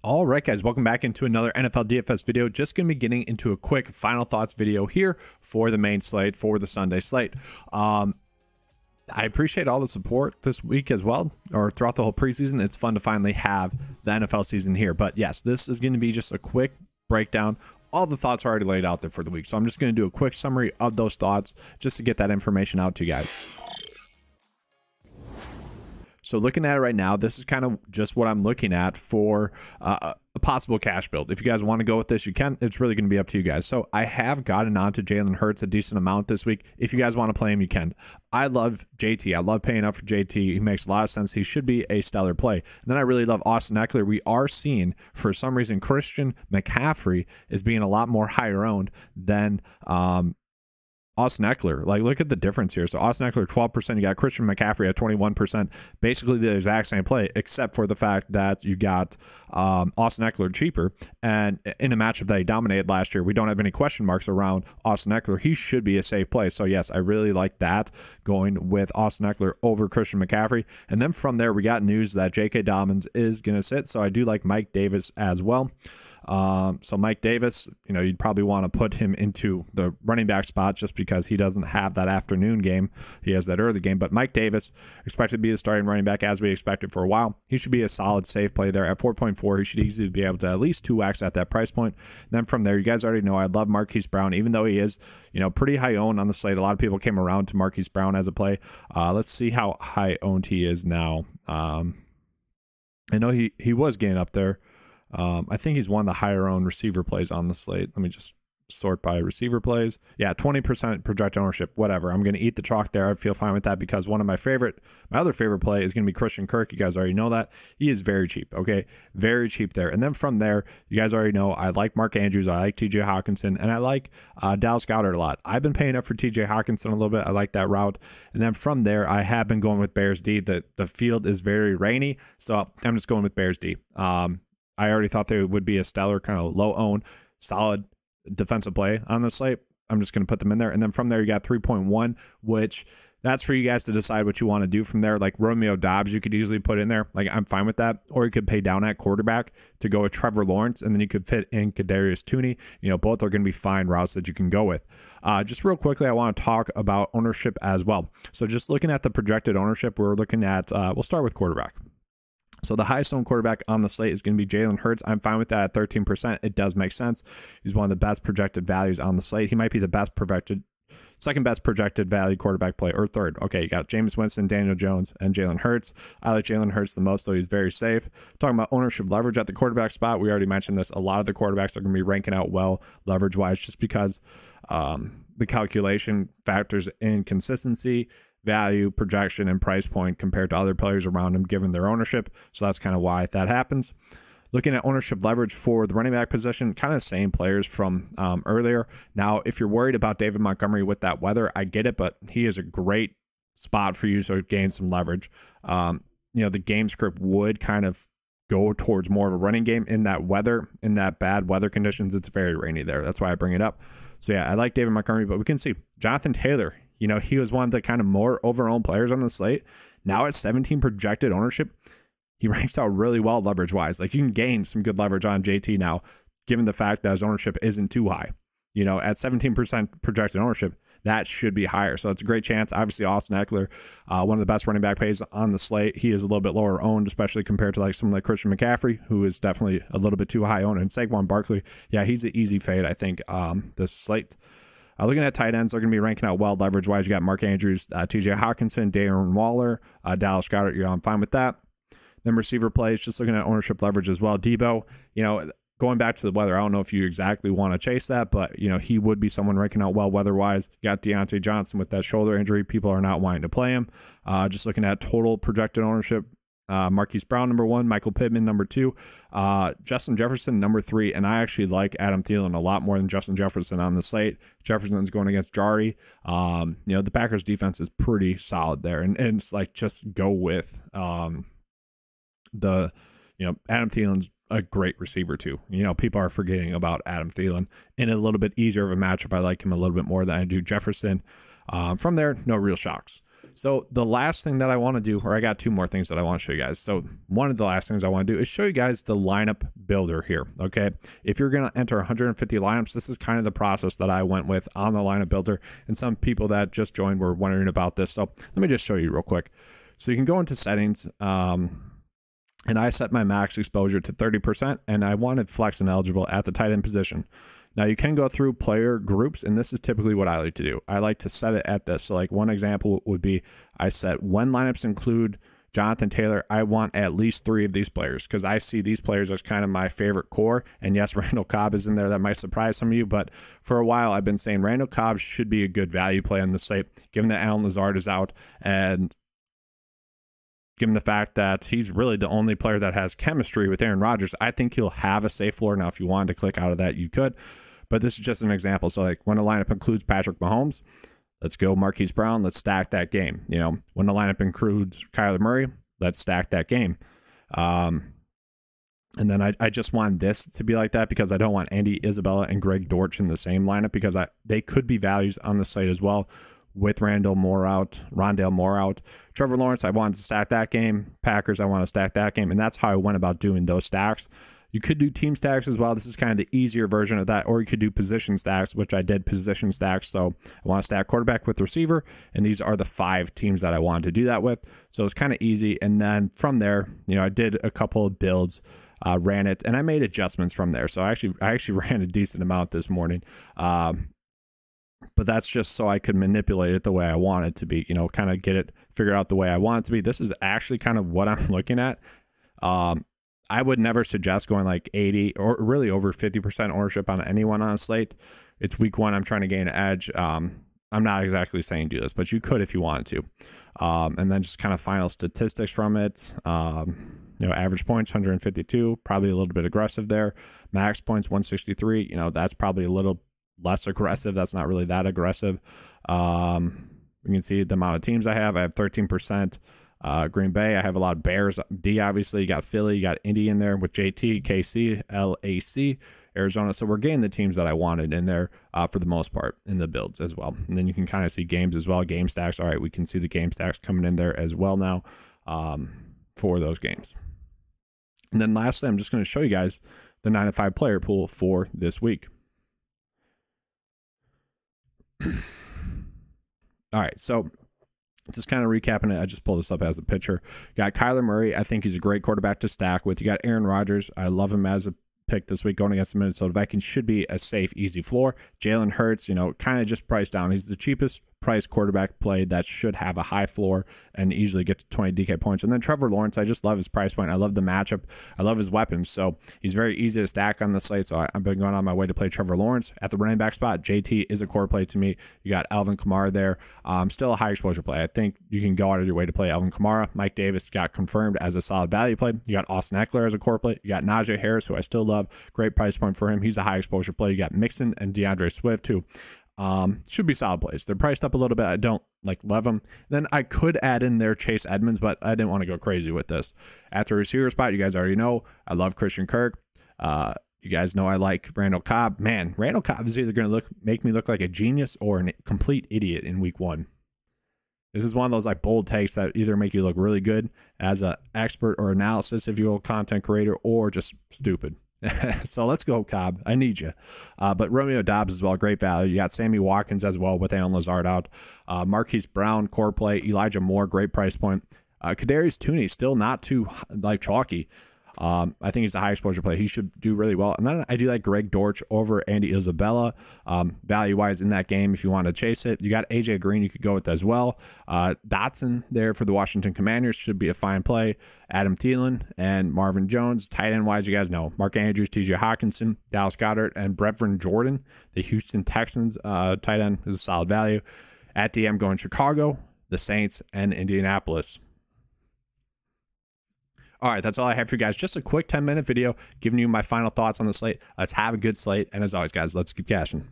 All right, guys, welcome back into another NFL DFS video. Just going to be getting into a quick final thoughts video here for the main slate, for the Sunday slate. I appreciate all the support this week as well, or throughout the whole preseason. It's fun to finally have the NFL season here. But yes, this is going to be just a quick breakdown. All the thoughts are already laid out there for the week. So I'm just going to do a quick summary of those thoughts just to get that information out to you guys. So looking at it right now, this is kind of just what I'm looking at for a possible cash build. If you guys want to go with this, you can. It's really going to be up to you guys. So I have gotten on to Jalen Hurts a decent amount this week. If you guys want to play him, you can. I love JT. I love paying up for JT. He makes a lot of sense. He should be a stellar play. And then I really love Austin Eckler. We are seeing, for some reason, Christian McCaffrey is being a lot more higher owned than Austin Eckler. Like, look at the difference here. So Austin Eckler 12%, you got Christian McCaffrey at 21%, basically the exact same play, except for the fact that you got Austin Eckler cheaper. And in a matchup that he dominated last year, we don't have any question marks around Austin Eckler. He should be a safe play. So yes, I really like that, going with Austin Eckler over Christian McCaffrey. And then from there, we got news that J.K. Dobbins is going to sit. So I do like Mike Davis as well. So Mike Davis, you'd probably want to put him into the running back spot just because he doesn't have that afternoon game. He has that early game. But Mike Davis, expected to be the starting running back as we expected for a while. He should be a solid safe play there at 4.4. He should easily be able to at least 2x at that price point. And then from there, you guys already know I love Marquis Brown, even though he is, pretty high owned on the slate. A lot of people came around to Marquis Brown as a play. Let's see how high owned he is now. I know he was getting up there. I think he's one of the higher owned receiver plays on the slate. Let me just sort by receiver plays. Yeah, 20% projected ownership, whatever. I'm going to eat the chalk there. I feel fine with that because one of my other favorite play is going to be Christian Kirk. You guys already know that. He is very cheap, okay? Very cheap there. And then from there, you guys already know I like Mark Andrews, I like TJ Hawkinson, and I like Dallas Goedert a lot. I've been paying up for TJ Hawkinson a little bit. I like that route. And then from there, I have been going with Bears D. The field is very rainy, so I'm just going with Bears D. I already thought they would be a stellar kind of low-owned, solid defensive play on the slate. I'm just going to put them in there. And then from there, you got 3.1, which that's for you guys to decide what you want to do from there. Like Romeo Doubs, you could easily put in there. Like, I'm fine with that. Or you could pay down at quarterback to go with Trevor Lawrence, and then you could fit in Kadarius Toney. Both are going to be fine routes that you can go with. Just real quickly, I want to talk about ownership as well. So just looking at the projected ownership, we're looking at, we'll start with quarterback. So the highest owned quarterback on the slate is going to be Jalen Hurts. I'm fine with that at 13%. It does make sense. He's one of the best projected values on the slate. He might be the second best projected value quarterback play, or third. Okay, you got Jameis Winston, Daniel Jones, and Jalen Hurts. I like Jalen Hurts the most, though. He's very safe. Talking about ownership leverage at the quarterback spot, we already mentioned this. A lot of the quarterbacks are going to be ranking out well leverage-wise just because the calculation factors in consistency, value, projection, and price point compared to other players around him given their ownership. So that's kind of why that happens. Looking at ownership leverage for the running back position, kind of same players from earlier. Now, if you're worried about David Montgomery with that weather, I get it, but he is a great spot for you to gain some leverage. The game script would kind of go towards more of a running game in that weather, in that bad weather conditions. It's very rainy there. That's why I bring it up. So yeah, I like David Montgomery, but we can see Jonathan Taylor. He was one of the kind of more over-owned players on the slate. Now at 17 projected ownership, he ranks out really well leverage-wise. Like, you can gain some good leverage on JT now, given the fact that his ownership isn't too high. At 17% projected ownership, that should be higher. So it's a great chance. Obviously, Austin Eckler, one of the best running back plays on the slate. He is a little bit lower owned, especially compared to someone like Christian McCaffrey, who is definitely a little bit too high owned. And Saquon Barkley, yeah, he's an easy fade, I think, this slate. Looking at tight ends, they're going to be ranking out well leverage-wise. You got Mark Andrews, TJ Hawkinson, Darren Waller, Dallas Goedert. I'm fine with that. Then receiver plays, just looking at ownership leverage as well. Debo, going back to the weather, I don't know if you exactly want to chase that, but, he would be someone ranking out well weather-wise. You got Deontay Johnson with that shoulder injury. People are not wanting to play him. Just looking at total projected ownership, Marquis Brown, number 1, Michael Pittman, number 2, Justin Jefferson, number 3, and I actually like Adam Thielen a lot more than Justin Jefferson on the slate. Jefferson's going against Jari. The Packers defense is pretty solid there, and it's just go with Adam Thielen's a great receiver too. People are forgetting about Adam Thielen in a little bit easier of a matchup. I like him a little bit more than I do Jefferson. From there, no real shocks. So the last thing that I want to do, or I got two more things that I want to show you guys. So one of the last things I want to do is show you guys the lineup builder here. Okay. If you're going to enter 150 lineups, this is kind of the process that I went with on the lineup builder. And some people that just joined were wondering about this. So let me just show you real quick. So you can go into settings, and I set my max exposure to 30%, and I wanted flex and eligible at the tight end position. Now you can go through player groups, and this is typically what I like to do. I like to set it at this. So like one example would be I set when lineups include Jonathan Taylor, I want at least 3 of these players because I see these players as kind of my favorite core. And yes, Randall Cobb is in there. That might surprise some of you, but for a while I've been saying Randall Cobb should be a good value play on the site, given that Allen Lazard is out and given the fact that he's really the only player that has chemistry with Aaron Rodgers. I think he'll have a safe floor. Now, if you wanted to click out of that, you could, but this is just an example. So like when the lineup includes Patrick Mahomes, let's go Marquis Brown. Let's stack that game. You know, when the lineup includes Kyler Murray, let's stack that game. And then I just want this to be like that because I don't want Andy Isabella and Greg Dortch in the same lineup because they could be values on the site as well. With Rondale Moore out. Trevor Lawrence, I wanted to stack that game. Packers, I want to stack that game. And that's how I went about doing those stacks. You could do team stacks as well. This is kind of the easier version of that. Or you could do position stacks, which I did position stacks. So I want to stack quarterback with receiver. And these are the 5 teams that I wanted to do that with. So it's kind of easy. And then from there, you know, I did a couple of builds, ran it, and I made adjustments from there. So I actually ran a decent amount this morning. But that's just so I could manipulate it the way I want it to be, you know, kind of get it figured out the way I want it to be. This is actually kind of what I'm looking at. I would never suggest going like 80 or really over 50% ownership on anyone on a slate. It's week 1. I'm trying to gain an edge. I'm not exactly saying do this, but you could if you wanted to. And then just kind of final statistics from it. You know, average points 152, probably a little bit aggressive there. Max points 163. You know, that's probably a little less aggressive. That's not really that aggressive. You can see the amount of teams I have. I have 13%. Green Bay, I have a lot of Bears. D, obviously, you got Philly, you got Indy in there with JT, KC, LAC, Arizona. So we're getting the teams that I wanted in there for the most part in the builds as well. And then you can kind of see games as well, game stacks. All right, we can see the game stacks coming in there as well now for those games. And then lastly, I'm just going to show you guys the 9-5 player pool for this week. All right, so just kind of recapping it, I just pulled this up as a picture. You got Kyler Murray. I think he's a great quarterback to stack with. You got Aaron Rodgers. I love him as a pick this week going against the Minnesota Vikings. Should be a safe, easy floor. Jalen Hurts, you know, kind of just priced down. He's the cheapest price quarterback play that should have a high floor and easily get to 20 DK points. And then Trevor Lawrence, I just love his price point. I love the matchup. I love his weapons. So he's very easy to stack on the slate. So I've been going on my way to play Trevor Lawrence. At the running back spot, JT is a core play to me. You got Alvin Kamara there. Still a high exposure play. I think you can go out of your way to play Alvin Kamara. Mike Davis got confirmed as a solid value play. You got Austin Eckler as a core play. You got Najee Harris, who I still love. Great price point for him. He's a high exposure play. You got Mixon and DeAndre Swift too. Should be solid plays. They're priced up a little bit. I don't love them. Then I could add in there Chase Edmonds, but I didn't want to go crazy with this. At the receiver spot, you guys already know I love Christian Kirk. You guys know I like Randall Cobb. Man, Randall Cobb is either going to make me look like a genius or a complete idiot in week 1. This is one of those like bold takes that either make you look really good as an expert or analysis, if you will, content creator, or just stupid. So let's go, Cobb. I need you. But Romeo Doubs as well, great value. You got Sammy Watkins as well with Allen Lazard out. Marquis Brown, core play. Elijah Moore, great price point. Kadarius Toney, still not too like chalky. I think he's a high exposure play. He should do really well. And then I do like Greg Dortch over Andy Isabella, value-wise in that game if you want to chase it. You got AJ Green you could go with as well. Dotson there for the Washington Commanders should be a fine play. Adam Thielen and Marvin Jones. Tight end-wise, you guys know. Mark Andrews, TJ Hawkinson, Dallas Goedert, and Brevin Jordan. The Houston Texans tight end is a solid value. At DM going Chicago, the Saints, and Indianapolis. All right, that's all I have for you guys. Just a quick 10-minute video giving you my final thoughts on the slate. Let's have a good slate. And as always, guys, let's keep cashing.